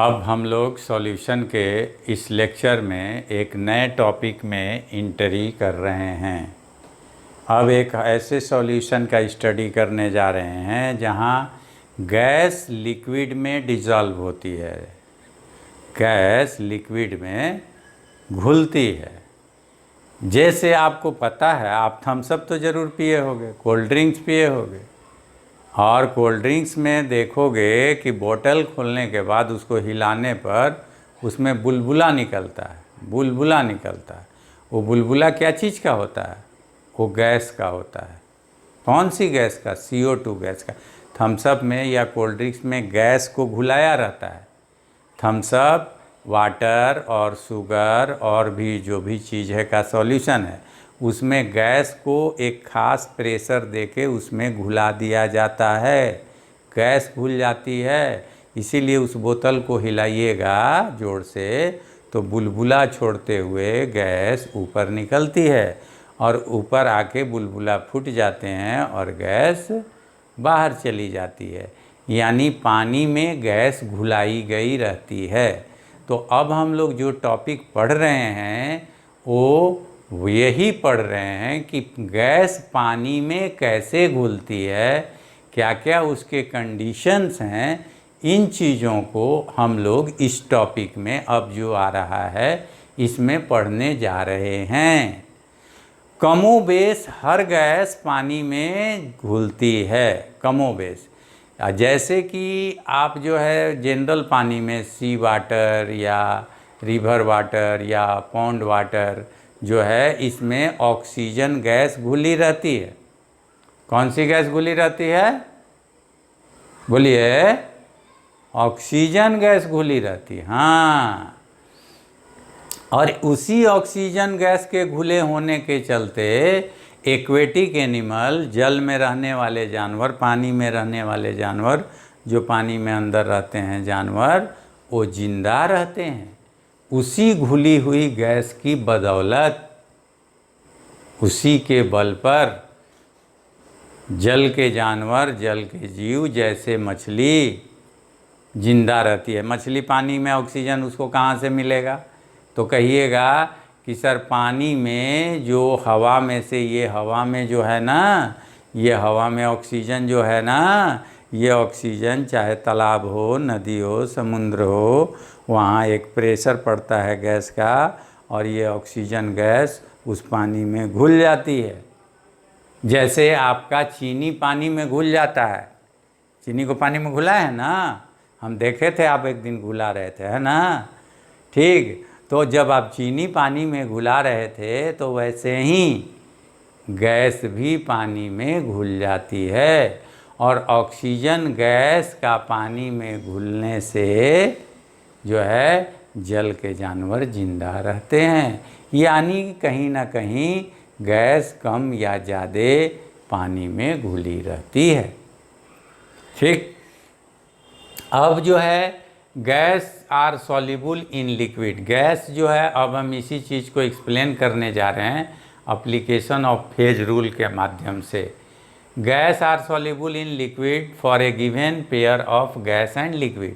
अब हम लोग सॉल्यूशन के इस लेक्चर में एक नए टॉपिक में एंट्री कर रहे हैं। अब एक ऐसे सॉल्यूशन का स्टडी करने जा रहे हैं जहां गैस लिक्विड में डिज़ोल्व होती है, गैस लिक्विड में घुलती है। जैसे आपको पता है, आप थम्स अप तो ज़रूर पिए होंगे, कोल्ड ड्रिंक्स पिए होंगे, और कोल्ड ड्रिंक्स में देखोगे कि बोतल खोलने के बाद उसको हिलाने पर उसमें बुलबुला निकलता है, बुलबुला निकलता है। वो बुलबुला क्या चीज़ का होता है? वो गैस का होता है। कौन सी गैस का? CO2 गैस का। थम्स अप में या कोल्ड ड्रिंक्स में गैस को घुलाया रहता है। थम्स अप वाटर और शुगर और भी जो भी चीज़ है का सॉल्यूशन है, उसमें गैस को एक ख़ास प्रेशर देके उसमें घुला दिया जाता है। गैस घुल जाती है, इसीलिए उस बोतल को हिलाइएगा जोर से तो बुलबुला छोड़ते हुए गैस ऊपर निकलती है और ऊपर आके बुलबुला फूट जाते हैं और गैस बाहर चली जाती है। यानी पानी में गैस घुलाई गई रहती है। तो अब हम लोग जो टॉपिक पढ़ रहे हैं वो यही पढ़ रहे हैं कि गैस पानी में कैसे घुलती है, क्या क्या उसके कंडीशंस हैं। इन चीज़ों को हम लोग इस टॉपिक में अब जो आ रहा है इसमें पढ़ने जा रहे हैं। कमोबेश हर गैस पानी में घुलती है, कमोबेश। जैसे कि आप जो है जनरल पानी में सी वाटर या रिवर वाटर या पॉन्ड वाटर जो है, इसमें ऑक्सीजन गैस घुली रहती है। कौन सी गैस घुली रहती है? बोलिए। ऑक्सीजन गैस घुली रहती है, हाँ। और उसी ऑक्सीजन गैस के घुले होने के चलते एक्वेटिक एनिमल, जल में रहने वाले जानवर, पानी में रहने वाले जानवर, जो पानी में अंदर रहते हैं जानवर, वो जिंदा रहते हैं उसी घुली हुई गैस की बदौलत। उसी के बल पर जल के जानवर, जल के जीव जैसे मछली जिंदा रहती है। मछली पानी में ऑक्सीजन उसको कहाँ से मिलेगा? तो कहिएगा कि सर पानी में जो हवा में से, ये हवा में जो है ना, ये हवा में ऑक्सीजन जो है ना, ये ऑक्सीजन चाहे तालाब हो, नदी हो, समुद्र हो, वहाँ एक प्रेशर पड़ता है गैस का और ये ऑक्सीजन गैस उस पानी में घुल जाती है। जैसे आपका चीनी पानी में घुल जाता है। चीनी को पानी में घुला है ना, हम देखे थे, आप एक दिन घुला रहे थे, है ना? ठीक। तो जब आप चीनी पानी में घुला रहे थे तो वैसे ही गैस भी पानी में घुल जाती है। और ऑक्सीजन गैस का पानी में घुलने से जो है जल के जानवर जिंदा रहते हैं। यानी कहीं ना कहीं गैस कम या ज़्यादा पानी में घुली रहती है। ठीक। अब जो है gas are soluble in liquid. Gas जो है, अब हम इसी चीज़ को एक्सप्लेन करने जा रहे हैं एप्लीकेशन ऑफ फेज रूल के माध्यम से। Gas are soluble in liquid for a given pair of gas and liquid.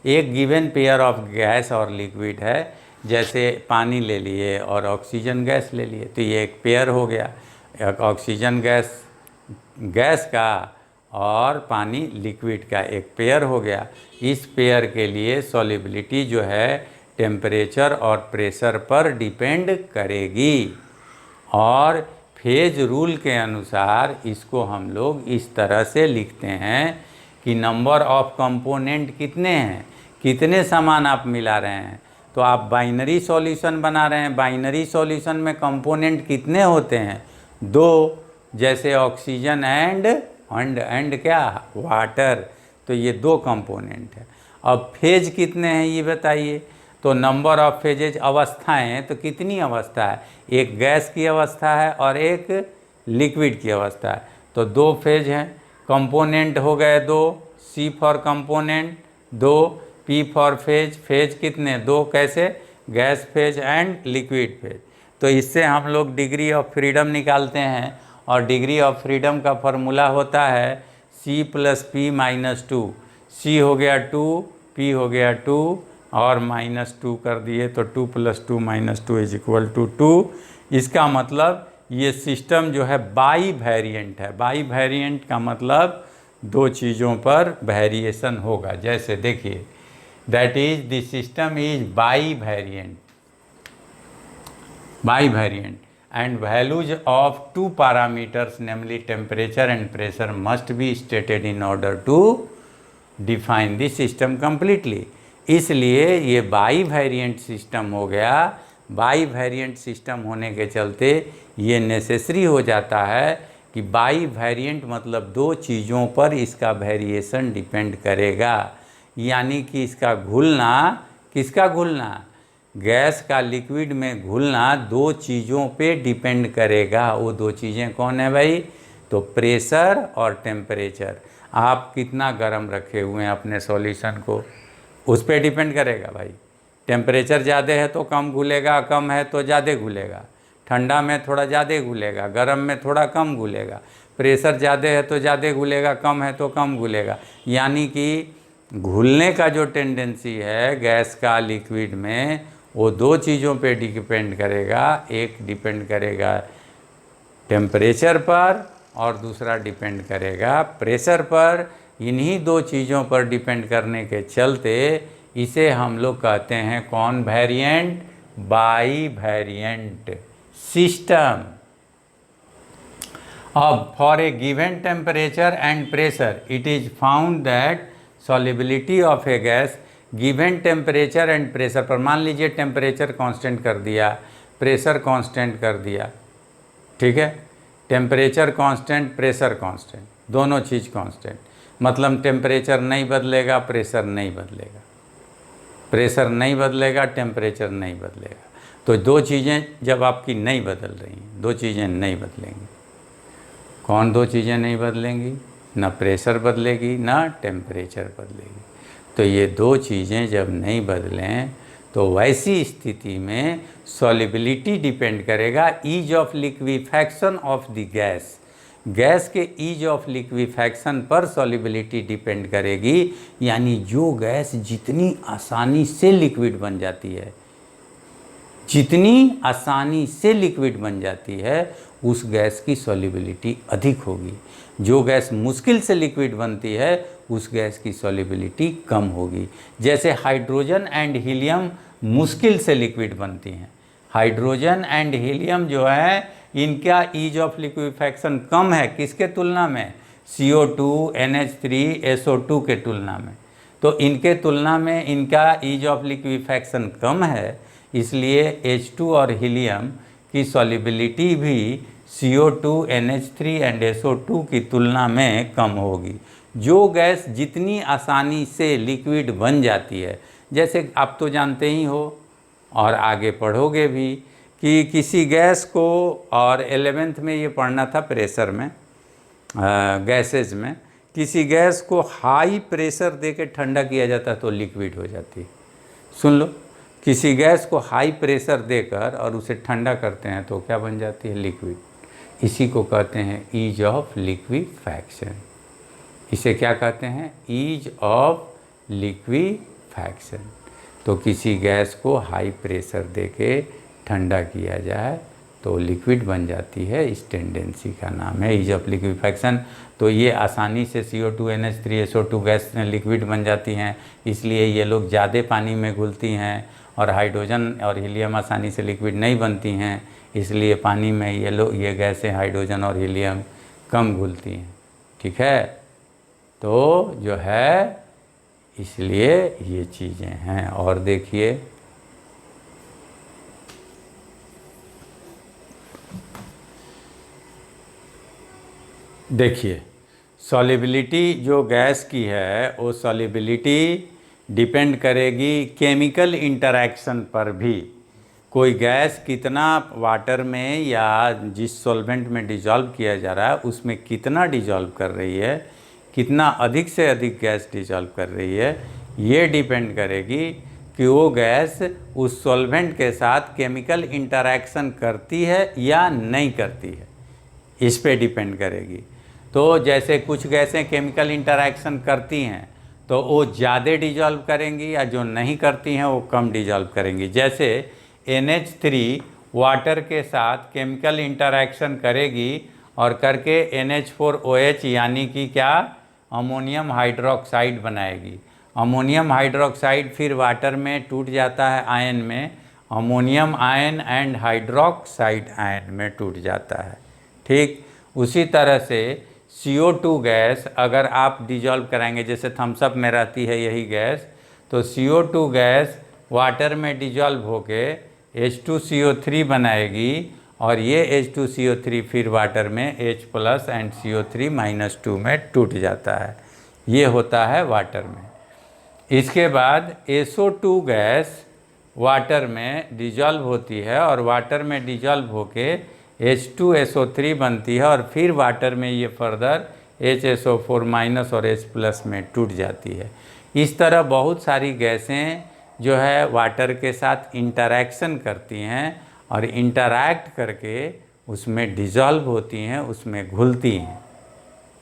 एक गिवन पेयर ऑफ गैस और लिक्विड है, जैसे पानी ले लिए और ऑक्सीजन गैस ले लिए, तो ये एक पेयर हो गया। एक ऑक्सीजन गैस, गैस का, और पानी लिक्विड का एक पेयर हो गया। इस पेयर के लिए सॉल्युबिलिटी जो है टेम्परेचर और प्रेशर पर डिपेंड करेगी। और फेज रूल के अनुसार इसको हम लोग इस तरह से लिखते हैं कि नंबर ऑफ कंपोनेंट कितने हैं, कितने सामान आप मिला रहे हैं। तो आप बाइनरी सॉल्यूशन बना रहे हैं, बाइनरी सॉल्यूशन में कंपोनेंट कितने होते हैं? 2। जैसे ऑक्सीजन एंड क्या, वाटर। तो ये 2 कंपोनेंट है। अब फेज कितने हैं ये बताइए। तो नंबर ऑफ फेजेज, अवस्थाएं, तो कितनी अवस्था है? एक गैस की अवस्था है और एक लिक्विड की अवस्था है, तो 2 फेज हैं। कंपोनेंट हो गए 2, C for component 2, P for phase. Phase कितने? 2। कैसे? Gas phase and liquid phase. तो इससे हम लोग डिग्री ऑफ फ्रीडम निकालते हैं, और डिग्री ऑफ फ्रीडम का फॉर्मूला होता है C + P - 2। C हो गया 2, P हो गया 2, और -2 कर दिए तो 2 + 2 - 2 = 2। इसका मतलब ये सिस्टम जो है बाई वेरिएंट है। बाई वेरिएंट का मतलब दो चीज़ों पर वेरिएशन होगा। जैसे देखिए, that is the system is by variant and values of two parameters namely temperature and pressure must be stated in order to define the system completely। इसलिए ये बाई वेरिएंट सिस्टम हो गया। बाई वेरिएंट सिस्टम होने के चलते ये necessary हो जाता है कि बाई वेरिएंट मतलब दो चीज़ों पर इसका वेरिएशन डिपेंड करेगा। यानी कि इसका घुलना, किसका घुलना, गैस का लिक्विड में घुलना दो चीज़ों पे डिपेंड करेगा। वो दो चीज़ें कौन है भाई? तो प्रेशर और टेम्परेचर। आप कितना गर्म रखे हुए हैं अपने सॉल्यूशन को, उस पर डिपेंड करेगा भाई। टेम्परेचर ज़्यादा है तो कम घुलेगा, कम है तो ज़्यादा घुलेगा। ठंडा में थोड़ा ज़्यादा घुलेगा, गर्म में थोड़ा कम घुलेगा। प्रेशर ज़्यादा है तो ज़्यादा घुलेगा, कम है तो कम घुलेगा। यानी कि घुलने का जो टेंडेंसी है गैस का लिक्विड में, वो दो चीज़ों पे डिपेंड करेगा। एक डिपेंड करेगा टेम्परेचर पर और दूसरा डिपेंड करेगा प्रेशर पर। इन्हीं दो चीज़ों पर डिपेंड करने के चलते इसे हम लोग कहते हैं कौन वेरिएंट? Bivariant system. अब for a given temperature and pressure it is found that solubility of a gas given temperature and pressure पर, मान लीजिए टेम्परेचर कांस्टेंट कर दिया, प्रेशर कांस्टेंट कर दिया, ठीक है। टेम्परेचर कांस्टेंट, प्रेशर कांस्टेंट, दोनों चीज़ कांस्टेंट, मतलब टेम्परेचर नहीं बदलेगा, प्रेशर नहीं बदलेगा। प्रेशर नहीं बदलेगा, टेम्परेचर नहीं बदलेगा। तो दो चीज़ें जब आपकी नहीं बदल रही हैं, दो चीज़ें नहीं बदलेंगी। कौन दो चीज़ें नहीं बदलेंगी? ना प्रेशर बदलेगी, ना टेम्परेचर बदलेगी। तो ये दो चीज़ें जब नहीं बदलें तो वैसी स्थिति में सॉल्युबिलिटी डिपेंड करेगा ease of liquefaction of the gas. Gas के ईज ऑफ लिक्विफैक्शन पर सॉल्युबिलिटी डिपेंड करेगी। यानी जो गैस जितनी आसानी से लिक्विड बन जाती है, जितनी आसानी से लिक्विड बन जाती है, उस गैस की सॉल्युबिलिटी अधिक होगी। जो गैस मुश्किल से लिक्विड बनती है, उस गैस की सॉल्युबिलिटी कम होगी। जैसे हाइड्रोजन एंड हीलियम मुश्किल से लिक्विड बनती हैं। हाइड्रोजन एंड हीलियम जो है, इनका ईज ऑफ लिक्विफैक्शन कम है किसके तुलना में? CO2, NH3, SO2 के तुलना में। तो इनके तुलना में इनका ईज ऑफ लिक्विफैक्शन कम है, इसलिए H2 और हीलियम की सॉल्युबिलिटी भी CO2, NH3 एंड SO2 की तुलना में कम होगी। जो गैस जितनी आसानी से लिक्विड बन जाती है, जैसे आप तो जानते ही हो और आगे पढ़ोगे भी कि किसी गैस को, और 11th में ये पढ़ना था प्रेशर में, गैसेज में, किसी गैस को हाई प्रेशर दे के ठंडा किया जाता तो लिक्विड हो जाती। सुन लो, किसी गैस को हाई प्रेशर देकर और उसे ठंडा करते हैं तो क्या बन जाती है? लिक्विड। इसी को कहते हैं ईज ऑफ लिक्विफैक्शन। इसे क्या कहते हैं? Ease of liquefaction. तो किसी गैस को हाई प्रेशर देके ठंडा किया जाए तो लिक्विड बन जाती है, इस टेंडेंसी का नाम है ईज ऑफ लिक्विफैक्शन। तो ये आसानी से CO2, NH3, SO2 gas liquid बन जाती हैं, इसलिए ये लोग ज़्यादा पानी में घुलती हैं। और हाइड्रोजन और हीलियम आसानी से लिक्विड नहीं बनती हैं, इसलिए पानी में ये गैसें हाइड्रोजन और हीलियम कम घुलती हैं, ठीक है। तो जो है, इसलिए ये चीज़ें हैं। और देखिए, सॉल्युबिलिटी जो गैस की है, वो सॉल्युबिलिटी डिपेंड करेगी केमिकल इंटरैक्शन पर भी। कोई गैस कितना वाटर में या जिस सॉल्वेंट में डिज़ोल्व किया जा रहा है उसमें कितना डिज़ोल्व कर रही है, कितना अधिक से अधिक गैस डिज़ोल्व कर रही है, ये डिपेंड करेगी कि वो गैस उस सॉल्वेंट के साथ केमिकल इंटरैक्शन करती है या नहीं करती है, इस पे डिपेंड करेगी। तो जैसे कुछ गैसें केमिकल इंटरैक्शन करती हैं तो वो ज़्यादा डिजॉल्व करेंगी, या जो नहीं करती हैं वो कम डिजॉल्व करेंगी। जैसे NH3 वाटर के साथ केमिकल इंटरैक्शन करेगी और करके NH4OH यानी कि क्या, अमोनियम हाइड्रोक्साइड बनाएगी। अमोनियम हाइड्रोक्साइड फिर वाटर में टूट जाता है आयन में, ammonium ion and hydroxide ion में टूट जाता है। ठीक उसी तरह से CO2 गैस अगर आप डिजॉल्व कराएंगे, जैसे थम्सअप में रहती है यही गैस, तो CO2 गैस वाटर में डिजॉल्व होके H2CO3 बनाएगी और ये H2CO3 फिर वाटर में H+ एंड CO3-2 में टूट जाता है। ये होता है वाटर में। इसके बाद SO2 गैस वाटर में डिजॉल्व होती है और वाटर में डिजॉल्व होके H2SO3 बनती है और फिर वाटर में ये फर्दर HSO4- और H+ में टूट जाती है। इस तरह बहुत सारी गैसें जो है वाटर के साथ इंटरैक्शन करती हैं और इंटरैक्ट करके उसमें डिजॉल्व होती हैं, उसमें घुलती हैं।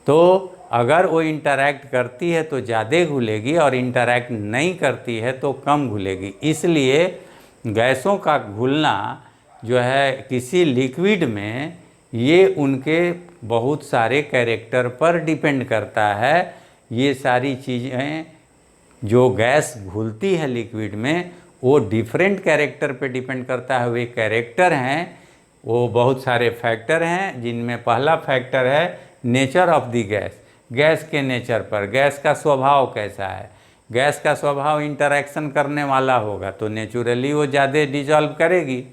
तो अगर वो इंटरैक्ट करती है तो ज़्यादा घुलेगी और इंटरैक्ट नहीं करती है तो कम घुलेगी। इसलिए गैसों का घुलना जो है किसी लिक्विड में, ये उनके बहुत सारे कैरेक्टर पर डिपेंड करता है। ये सारी चीज़ें जो गैस घुलती है लिक्विड में वो डिफरेंट कैरेक्टर पे डिपेंड करता है। वे कैरेक्टर हैं, वो बहुत सारे फैक्टर हैं, जिनमें पहला फैक्टर है nature of the gas. Gas के नेचर पर, गैस का स्वभाव कैसा है। गैस का स्वभाव इंटरैक्शन करने वाला होगा तो नेचुरली वो ज़्यादा डिजॉल्व करेगी।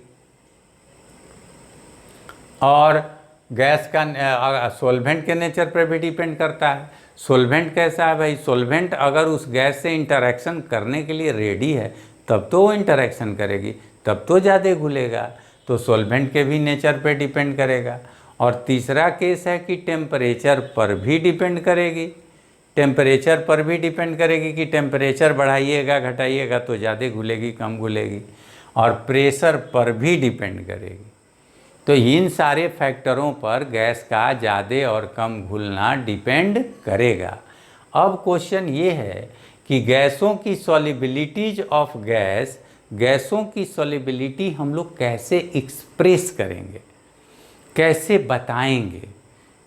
और गैस का सोल्वेंट के नेचर पर भी डिपेंड करता है। सोल्वेंट कैसा है भाई, सोल्वेंट अगर उस गैस से इंटरैक्शन करने के लिए रेडी है तब तो वो इंटरैक्शन करेगी, तब तो ज़्यादा घुलेगा। तो सोल्वेंट के भी नेचर पे डिपेंड करेगा। और तीसरा केस है कि टेम्परेचर पर भी डिपेंड करेगी। टेम्परेचर पर भी डिपेंड करेगी कि टेम्परेचर बढ़ाइएगा घटाइएगा तो ज़्यादा घुलेगी कम घुलेगी। और प्रेशर पर भी डिपेंड करेगी। तो इन सारे फैक्टरों पर गैस का ज़्यादा और कम घुलना डिपेंड करेगा। अब क्वेश्चन ये है कि गैसों की सॉल्युबिलिटीज ऑफ गैस, गैसों की सॉल्युबिलिटी हम लोग कैसे एक्सप्रेस करेंगे, कैसे बताएंगे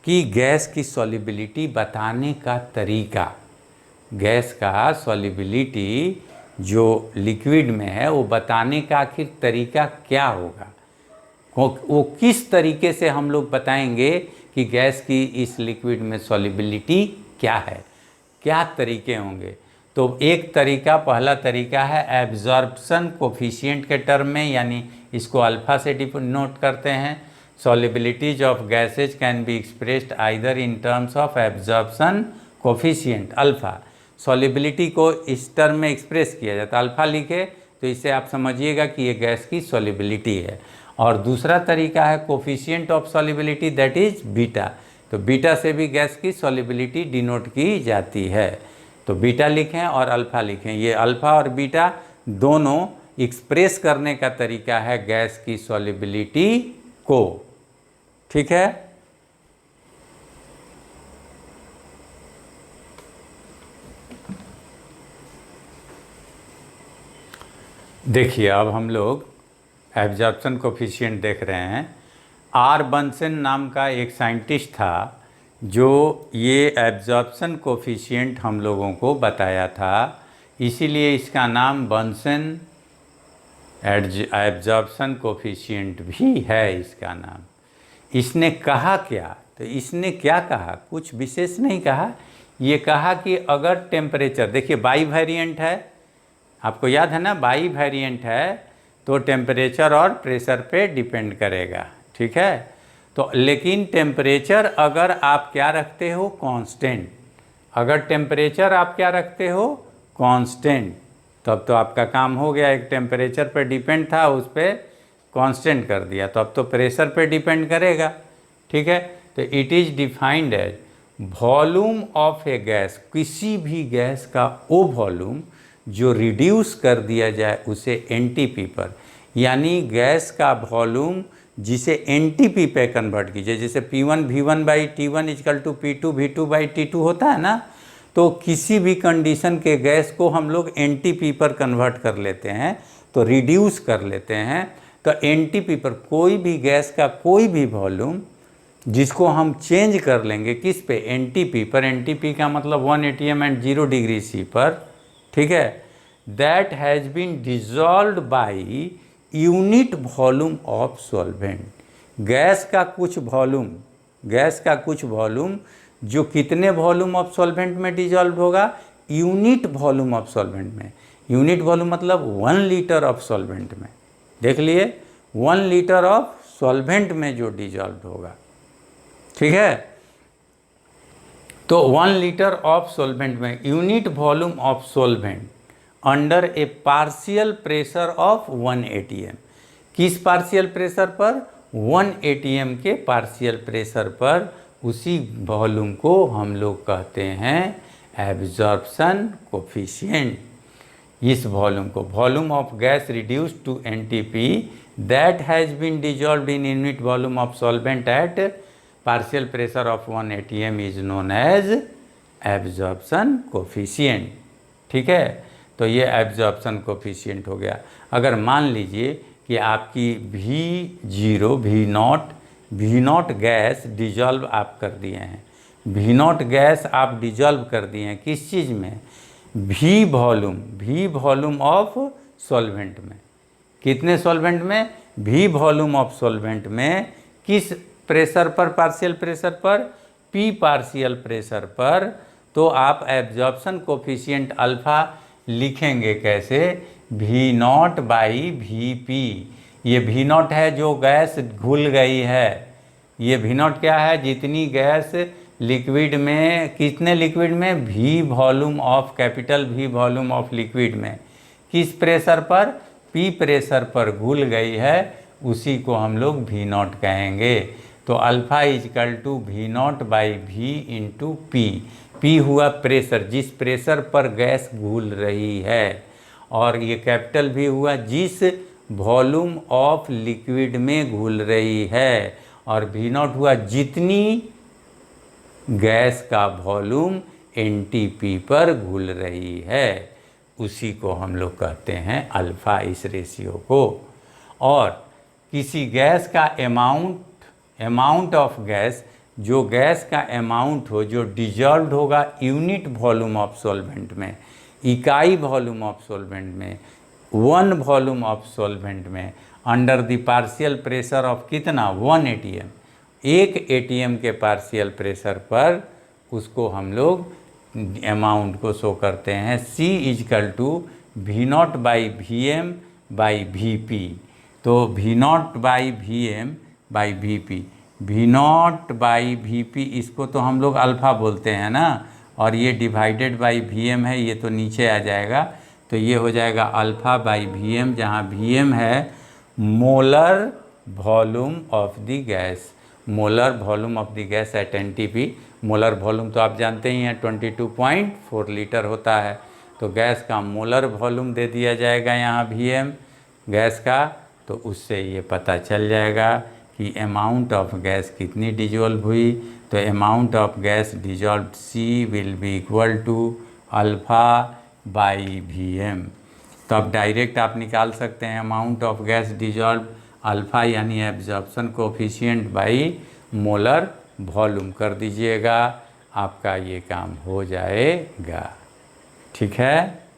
कि गैस की सॉल्युबिलिटी बताने का तरीका, गैस का सॉल्युबिलिटी जो लिक्विड में है वो बताने का आखिर तरीका क्या होगा, वो किस तरीके से हम लोग बताएंगे कि गैस की इस लिक्विड में सॉल्युबिलिटी क्या है, क्या तरीके होंगे। तो एक तरीका, पहला तरीका है एब्जॉर्प्शन कोफिशिएंट के टर्म में, यानी इसको अल्फा से डिनोट करते हैं। Solubilities of gases can be expressed either in terms of absorption coefficient alpha. Solubility को इस टर्म में एक्सप्रेस किया जाता है, अल्फा लिखे तो इससे आप समझिएगा कि ये गैस की सॉल्युबिलिटी है। और दूसरा तरीका है coefficient of solubility, that is beta. तो बीटा से भी गैस की सॉल्युबिलिटी डिनोट की जाती है। तो बीटा लिखें और अल्फा लिखें, ये अल्फा और बीटा दोनों एक्सप्रेस करने का तरीका है गैस की सॉल्युबिलिटी को। ठीक है। देखिए अब हम लोग एब्जॉर्प्शन कोफिशिएंट देख रहे हैं। आर बंसन नाम का एक साइंटिस्ट था जो ये एब्जॉर्प्शन कोफिशिएंट हम लोगों को बताया था, इसीलिए इसका नाम बंसन एब्जॉर्प्शन कोफिशिएंट भी है इसका नाम। इसने कहा क्या, तो इसने क्या कहा, कुछ विशेष नहीं कहा। ये कहा कि अगर टेम्परेचर, देखिए बाई वेरिएंट है, आपको याद है ना, बाई वेरिएंट है तो टेम्परेचर और प्रेशर पे डिपेंड करेगा। ठीक है। तो लेकिन टेम्परेचर अगर आप क्या रखते हो, कांस्टेंट, अगर टेम्परेचर आप क्या रखते हो, कांस्टेंट, तब तो आपका काम हो गया। एक टेम्परेचर पे डिपेंड था, उस पर कांस्टेंट कर दिया, तो अब तो प्रेशर पे डिपेंड करेगा। ठीक है। तो it is defined as volume of a gas, किसी भी गैस का वो वॉल्यूम जो रिड्यूस कर दिया जाए उसे एनटीपी पर, यानी गैस का वॉल्यूम जिसे एनटीपी पे कन्वर्ट कीजिए। जैसे P1 V1/T1 = P2 V2/T2 होता है ना, तो किसी भी कंडीशन के गैस को हम लोग एनटीपी पर कन्वर्ट कर लेते हैं, तो रिड्यूस कर लेते हैं। तो एनटीपी पर कोई भी गैस का कोई भी वॉल्यूम जिसको हम चेंज कर लेंगे किस पे, एनटीपी पर, एनटीपी का मतलब 1 atm एंड 0 डिग्री C पर, ठीक है, that has been dissolved by unit volume of solvent. Gas का कुछ वॉल्यूम जो कितने वॉल्यूम ऑफ सॉल्वेंट में डिजॉल्व होगा, यूनिट वॉल्यूम ऑफ सॉल्वेंट में। यूनिट वॉल्यूम मतलब 1 लीटर ऑफ सॉल्वेंट में, देख लिए 1 लीटर ऑफ सॉल्वेंट में जो डिजॉल्व होगा, ठीक है। तो 1 लीटर ऑफ सॉल्वेंट में unit volume of solvent under A partial pressure of 1 atm। किस पार्शियल प्रेशर पर, 1 atm के पार्शियल प्रेशर पर, उसी वॉल्यूम को हम लोग कहते हैं एब्जॉर्प्शन कोफिशिएंट। इस वॉल्यूम को, volume of gas reduce to NTP that has been dissolved in unit volume of solvent at partial pressure of 1 atm is known as absorption coefficient, ठीक है। तो ये एब्जॉर्प्शन कोफिशिएंट हो गया। अगर मान लीजिए कि आपकी V नॉट गैस डिजॉल्व आप कर दिए हैं, V नॉट गैस आप डिजॉल्व कर दिए हैं किस चीज़ में, V वॉल्यूम ऑफ सॉल्वेंट में। कितने सॉल्वेंट में, V वॉल्यूम ऑफ सॉल्वेंट में, किस प्रेशर पर, पार्शियल प्रेशर पर, P पार्शियल प्रेशर पर। तो आप एब्जॉर्प्शन कोफिशिएंट अल्फ़ा लिखेंगे कैसे, V नॉट बाई VP। ये V नॉट है जो गैस घुल गई है, ये V नॉट क्या है, जितनी गैस लिक्विड में, कितने लिक्विड में, V volume of, capital V volume of liquid में, किस प्रेशर पर, P प्रेशर पर घुल गई है, उसी को हम लोग V नॉट कहेंगे। तो alpha is equal to V nought by V into P। P हुआ प्रेशर, जिस प्रेशर पर गैस घुल रही है, और ये कैपिटल V हुआ जिस वॉल्यूम ऑफ लिक्विड में घुल रही है, और V नॉट हुआ जितनी गैस का वॉल्यूम एनटीपी पर घुल रही है, उसी को हम लोग कहते हैं अल्फ़ा, इस रेशियो को। और किसी गैस का अमाउंट ऑफ गैस, जो गैस का अमाउंट हो जो डिजॉल्व होगा यूनिट वॉल्यूम ऑफ सॉल्वेंट में, इकाई वॉल्यूम ऑफ सॉल्वेंट में, 1 वॉल्यूम ऑफ सॉल्वेंट में, under the partial pressure of कितना, 1 atm, 1 atm के पार्शियल प्रेशर पर, उसको हम लोग अमाउंट को शो करते हैं C is equal to V nought by VM by VP। तो V nought by VM by VP, V nought by VP इसको तो हम लोग अल्फ़ा बोलते हैं ना, और ये डिवाइडेड बाई VM है, ये तो नीचे आ जाएगा, तो ये हो जाएगा अल्फ़ा बाई VM, जहाँ VM है molar volume of the gas, molar volume of the gas at NTP. Molar volume तो आप जानते ही हैं 22.4 लीटर होता है, तो गैस का मोलर वॉल्यूम दे दिया जाएगा यहाँ VM गैस का, तो उससे ये पता चल जाएगा कि अमाउंट ऑफ गैस कितनी डिजॉल्व हुई। तो amount of gas dissolve C will be equal to alpha by VM। तो अब डायरेक्ट आप निकाल सकते हैं amount of gas dissolve alpha यानी absorption coefficient by molar volume कर दीजिएगा, आपका ये काम हो जाएगा, ठीक है।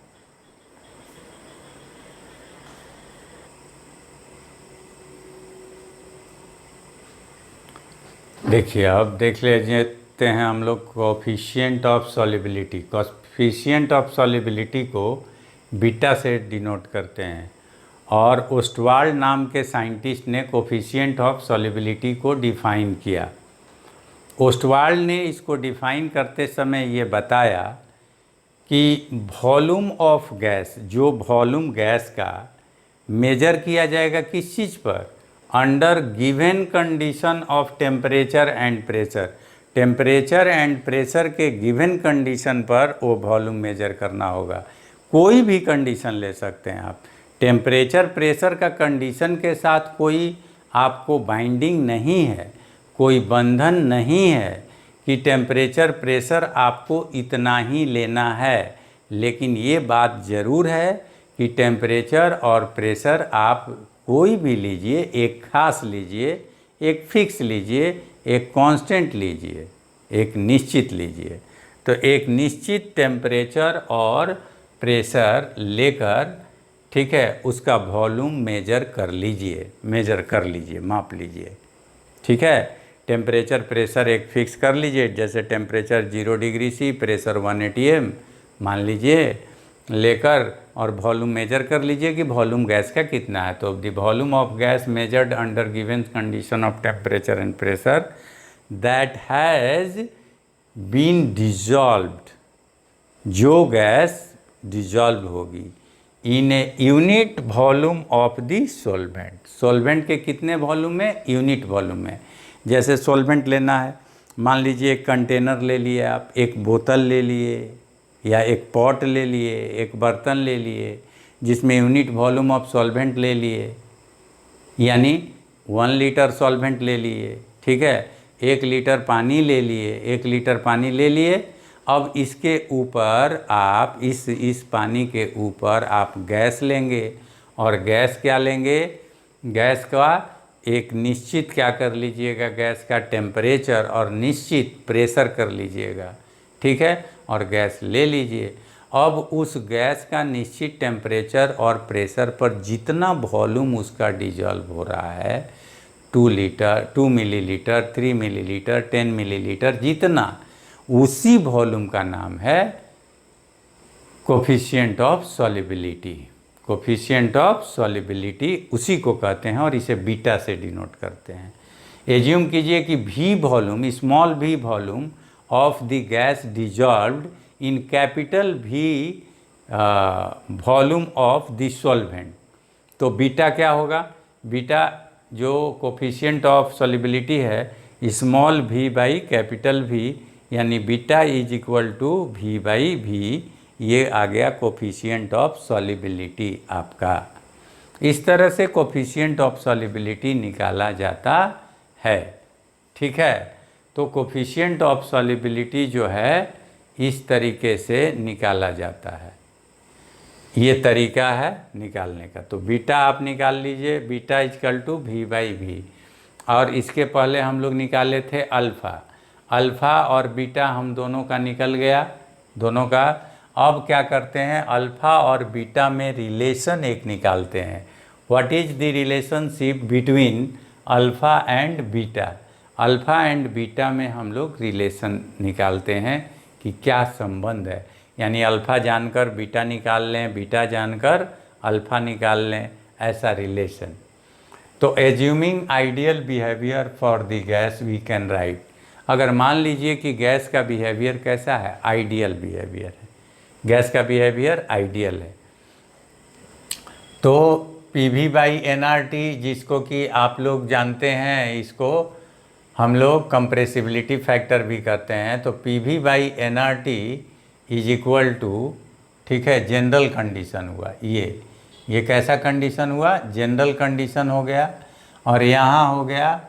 देखिए अब देख लेते हैं हम लोग coefficient of solubility. Coefficient of solubility को बीटा से डिनोट करते हैं, और ओस्टवाल्ड नाम के साइंटिस्ट ने कोफिशिएंट ऑफ सॉल्युबिलिटी को डिफ़ाइन किया। ओस्टवाल्ड ने इसको डिफ़ाइन करते समय ये बताया कि वॉल्यूम ऑफ गैस, जो वॉल्यूम गैस का मेजर किया जाएगा किस चीज़ पर, under given condition of temperature and pressure. Temperature and pressure के गिवन कंडीशन पर वो वॉल्यूम मेजर करना होगा। कोई भी कंडीशन ले सकते हैं आप, टेम्परेचर प्रेशर का कंडीशन के साथ कोई आपको बाइंडिंग नहीं है, कोई बंधन नहीं है कि टेम्परेचर प्रेशर आपको इतना ही लेना है, लेकिन ये बात ज़रूर है कि टेम्परेचर और प्रेशर आप कोई भी लीजिए, एक खास लीजिए, एक फिक्स लीजिए, एक कांस्टेंट लीजिए, एक निश्चित लीजिए। तो एक निश्चित टेम्परेचर और प्रेशर लेकर, ठीक है, उसका वॉल्यूम मेजर कर लीजिए, माप लीजिए। ठीक है, टेम्परेचर प्रेशर एक फिक्स कर लीजिए, जैसे temperature 0 degree C, pressure 1 atm मान लीजिए लेकर, और वॉल्यूम मेजर कर लीजिए कि वॉल्यूम गैस का कितना है। तो the volume of gas measured under given condition of temperature and pressure that has been dissolved, जो गैस डिजॉल्व होगी in a unit volume of the solvent. Solvent के कितने वॉल्यूम में? यूनिट वॉल्यूम में। जैसे सॉल्वेंट लेना है, मान लीजिए एक कंटेनर ले लिए आप, एक बोतल ले लिए, या एक पॉट ले लिए, एक बर्तन ले लिए, जिसमें यूनिट वॉल्यूम ऑफ सॉल्वेंट ले लिए, यानी 1 लीटर सॉल्वेंट ले लिए। ठीक है, 1 लीटर पानी ले लिए, 1 लीटर पानी ले लिए। अब इसके ऊपर आप इस पानी के ऊपर आप गैस लेंगे, और गैस क्या लेंगे? गैस का एक निश्चित क्या कर लीजिएगा, गैस का टेम्परेचर और निश्चित प्रेशर कर लीजिएगा। ठीक है, और गैस ले लीजिए। अब उस गैस का निश्चित टेम्परेचर और प्रेशर पर जितना वॉल्यूम उसका डिजॉल्व हो रहा है, 2 लीटर, 2 मिलीलीटर, 3 मिलीलीटर, 10 मिलीलीटर, जितना, उसी वॉल्यूम का नाम है coefficient of solubility. Coefficient of solubility उसी को कहते हैं, और इसे बीटा से डिनोट करते हैं। एज्यूम कीजिए कि V volume, small V volume of the gas dissolved in capital V volume of the solvent. तो बीटा क्या होगा? बीटा जो कोफिशिएंट ऑफ सॉल्युबिलिटी है, small V by capital V, यानी beta is equal to V by V. ये आ गया coefficient of solubility आपका। इस तरह से कोफिशिएंट ऑफ सॉल्युबिलिटी निकाला जाता है। ठीक है, तो कोफिशिएंट ऑफ सॉल्युबिलिटी जो है इस तरीके से निकाला जाता है। ये तरीका है निकालने का। तो बीटा आप निकाल लीजिए, beta is equal to V by V. और इसके पहले हम लोग निकाले थे अल्फ़ा। अल्फ़ा और बीटा हम दोनों का निकल गया, दोनों का। अब क्या करते हैं, अल्फ़ा और बीटा में रिलेशन एक निकालते हैं। What is the relationship between alpha and beta? Alpha and beta में हम लोग रिलेशन निकालते हैं कि क्या संबंध है, यानी अल्फ़ा जानकर बीटा निकाल लें, बीटा जानकर अल्फ़ा निकाल लें, ऐसा रिलेशन। तो assuming ideal behaviour for the gas we can write. अगर मान लीजिए कि गैस का बिहेवियर कैसा है? आइडियल बिहेवियर है, गैस का बिहेवियर आइडियल है। तो PV बाई NRT, जिसको कि आप लोग जानते हैं, इसको हम लोग कंप्रेसिबिलिटी फैक्टर भी कहते हैं। तो PV by NRT is equal to, ठीक है, जनरल कंडीशन हुआ। ये कैसा कंडीशन हुआ? जनरल कंडीशन हो गया। और यहाँ हो गया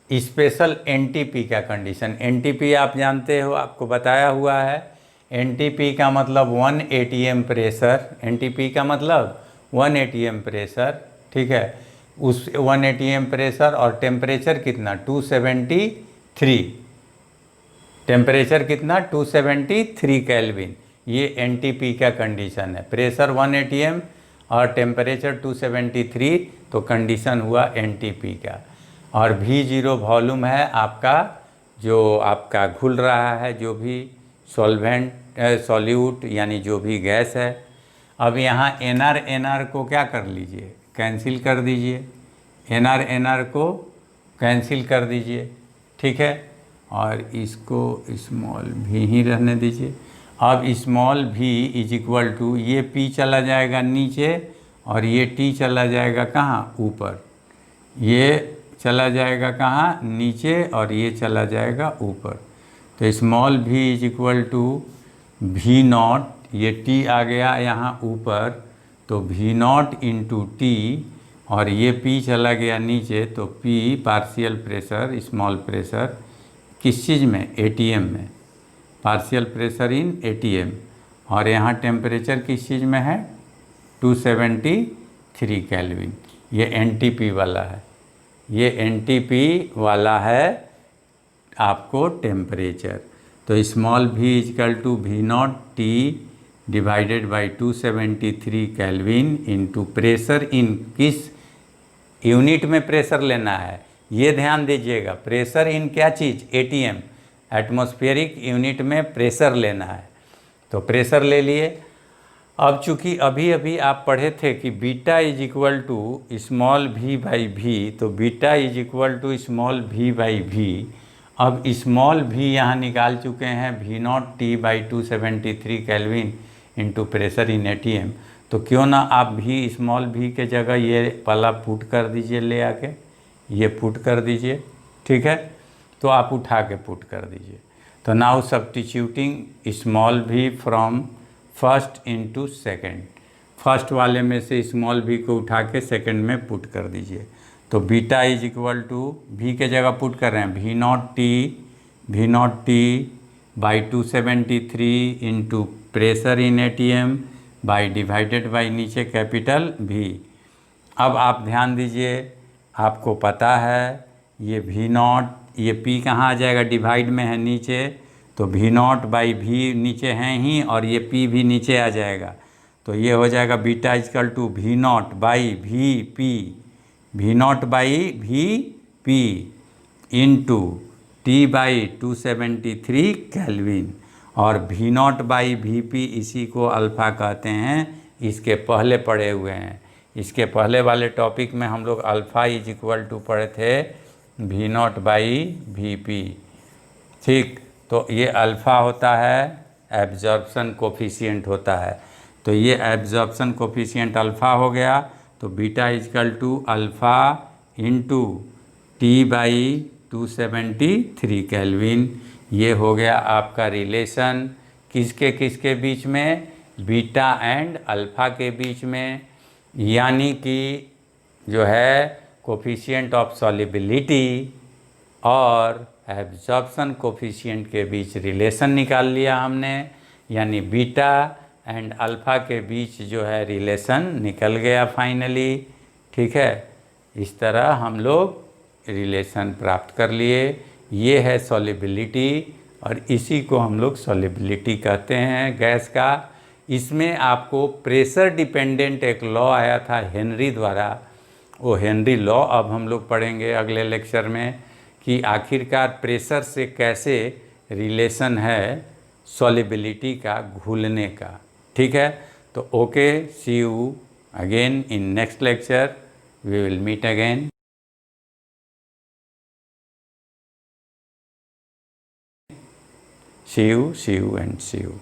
स्पेशल NTP का कंडीशन। NTP आप जानते हो, आपको बताया हुआ है। NTP का मतलब 1 atm प्रेशर। NTP का मतलब 1 atm प्रेशर। ठीक है, उस 1 atm प्रेशर और टेम्परेचर कितना? 273। टेम्परेचर कितना? 273 केल्विन। ये NTP का कंडीशन है। प्रेशर 1 atm और टेम्परेचर 273, तो कंडीशन हुआ NTP का। और V0 वॉल्यूम है आपका, जो आपका घुल रहा है, जो भी सॉल्वेंट सॉल्यूट, यानी जो भी गैस है। अब यहाँ NR को क्या कर लीजिए? कैंसिल कर दीजिए। NR को कैंसिल कर दीजिए। ठीक है, और इसको स्मॉल भी ही रहने दीजिए। अब स्मॉल भी इज इक्वल टू, ये P चला जाएगा नीचे, और ये T चला जाएगा कहाँ? ऊपर। ये चला जाएगा कहाँ? नीचे, और ये चला जाएगा ऊपर। तो स्मॉल भी इज इक्वल टू V0, ये T आ गया यहाँ ऊपर, तो V0 इंटू T, और ये P चला गया नीचे, तो P partial pressure, small pressure किस चीज़ में, एटीएम में, पार्शियल प्रेशर इन एटीएम। और यहाँ टेम्परेचर किस चीज़ में है, 273 केल्विन। ये एनटीपी वाला है, ये एनटीपी वाला है आपको टेम्परेचर। तो small v is equal to V naught T divided by 273 kelvin into pressure in, किस यूनिट में प्रेशर लेना है, ये ध्यान दीजिएगा। प्रेशर इन क्या चीज़, एटीएम, एटमॉस्फेरिक यूनिट में प्रेशर लेना है। तो प्रेशर ले लिए। अब चूँकि अभी अभी आप पढ़े थे कि beta is equal to small v by V, तो beta is equal to small v by V. अब स्मॉल v यहाँ निकाल चुके हैं, V naught T by 273 kelvin into pressure in ATM. तो क्यों ना आप भी स्मॉल v के जगह ये वाला पुट कर दीजिए, ले आके ये पुट कर दीजिए, ठीक है। तो आप उठा के पुट कर दीजिए। तो now substituting small v from first into second, first वाले में से स्मॉल v को उठा के सेकंड में पुट कर दीजिए। तो beta is equal to v के जगह पुट कर रहे हैं, V naught T by 273 into pressure in ATM by divided by नीचे कैपिटल V। अब आप ध्यान दीजिए, आपको पता है ये वी नॉट, ये P कहाँ आ जाएगा, डिवाइड में है नीचे, तो वी नॉट बाई V नीचे हैं ही, और ये P भी नीचे आ जाएगा। तो ये हो जाएगा beta is equal to V naught by V P, V naught by V P into T by 273 kelvin, और V naught by V P इसी को अल्फ़ा कहते हैं। इसके पहले पढ़े हुए हैं, इसके पहले वाले टॉपिक में हम लोग अल्फ़ा इज इक्वल टू पढ़े थे V naught by V P, ठीक। तो ये अल्फ़ा होता है, एब्जॉर्प्शन कोफिशिएंट होता है। तो ये एब्जॉर्प्शन कोफिशिएंट अल्फ़ा हो गया। तो beta is equal to alpha into T by 273 kelvin. ये हो गया आपका रिलेशन किसके बीच में, बीटा एंड अल्फ़ा के बीच में, यानी कि जो है कोफिशिएंट ऑफ सॉल्युबिलिटी और एब्जॉर्प्शन कोफिशिएंट के बीच रिलेशन निकाल लिया हमने, यानी बीटा एंड अल्फ़ा के बीच जो है रिलेशन निकल गया फाइनली, ठीक है। इस तरह हम लोग रिलेशन प्राप्त कर लिए। ये है सॉल्युबिलिटी, और इसी को हम लोग सॉल्युबिलिटी कहते हैं गैस का। इसमें आपको प्रेशर डिपेंडेंट एक लॉ आया था हेनरी द्वारा, वो हेनरी लॉ अब हम लोग पढ़ेंगे अगले लेक्चर में, कि आखिरकार प्रेशर से कैसे रिलेशन है सॉल्युबिलिटी का, घुलने का, ठीक है। तो okay, see you again in next lecture, we will meet again. See you and see you.